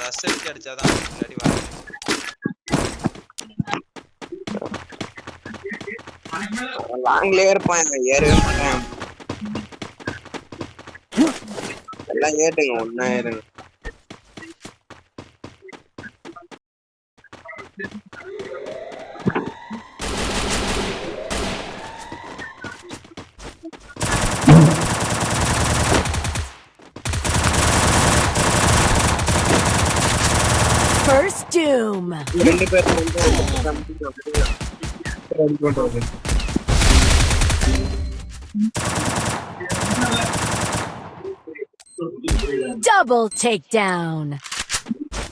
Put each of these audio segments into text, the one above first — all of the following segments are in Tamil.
ரஷ் அடிச்சு அடிச்சாதான் இல்லாட்டி வர லாங்லயே இருப்பான் ஏறவே மாட்டேன் எல்லாம் ஏட்டுங்க ஒன்னா ஏறுங்க First doom. ரெண்டு பேர் Double takedown.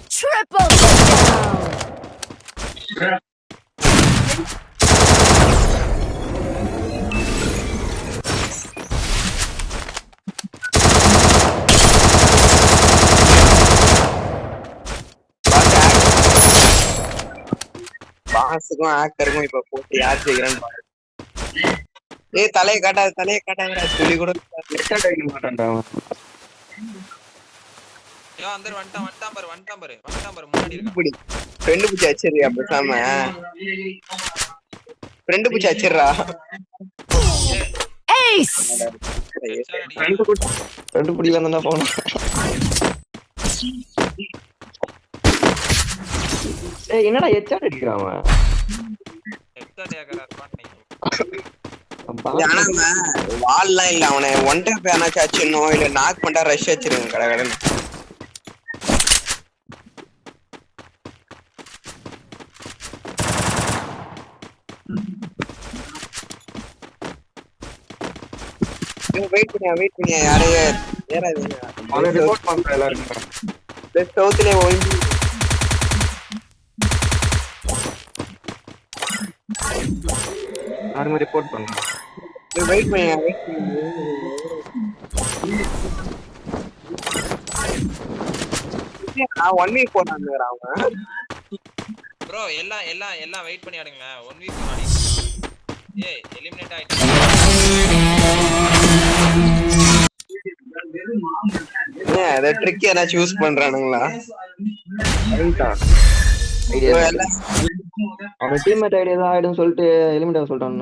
Triple takedown. பாஸுக்கும் ஆக்டருக்கும் இப்ப போட்டு யார் செய்கிறான்னு பாரு ஏய் தலையை காட்டாத சொல்லி கூட மாட்டான்டா முன்னாடி ஃப்ரெண்டு பிடிச்சி வச்சிருக்கியா பேசாம ஃப்ரெண்டு பிடிச்சி வச்சிடுறா Ace. ஃப்ரெண்டு பிடிக்கலாம் தானே போனோம் ஏய் என்னடா ஹெட்ஷாட் அடிக்கிறான் வால்லாம் இல்ல அவனை ஒன் டைம் ஏனாச்சும் அடிச்சிடணும் இல்ல நாக் பண்ணா ரஷ் வச்சிருங்க கடகடன்னு வெயிட் பண்ணியா யாரையே ஏறாதீங்க அவனை ரிப்போர்ட் பண்றேன் எல்லாரும் சவுத்துலயே ஒழிஞ்சு யாருமே ரிப்போர்ட் பண்ணுங்க வெயிட் பண்ணியா நான் 1 வீக் போனானுங்கறா அவன் ப்ரோ எல்லாம் வெயிட் பண்ணி ஆடுங்க 1 வீக் முன்னாடி ஏய் எலிமினேட் ஆயிட்டு அத ட்ரிக் என்ன சூஸ் பண்றானுங்களா அவன் டீம்மேட் ஐடியா தான் ஆயிடும் சொல்லிட்டு எலிமினேட் ஆக சொல்லிட்டான்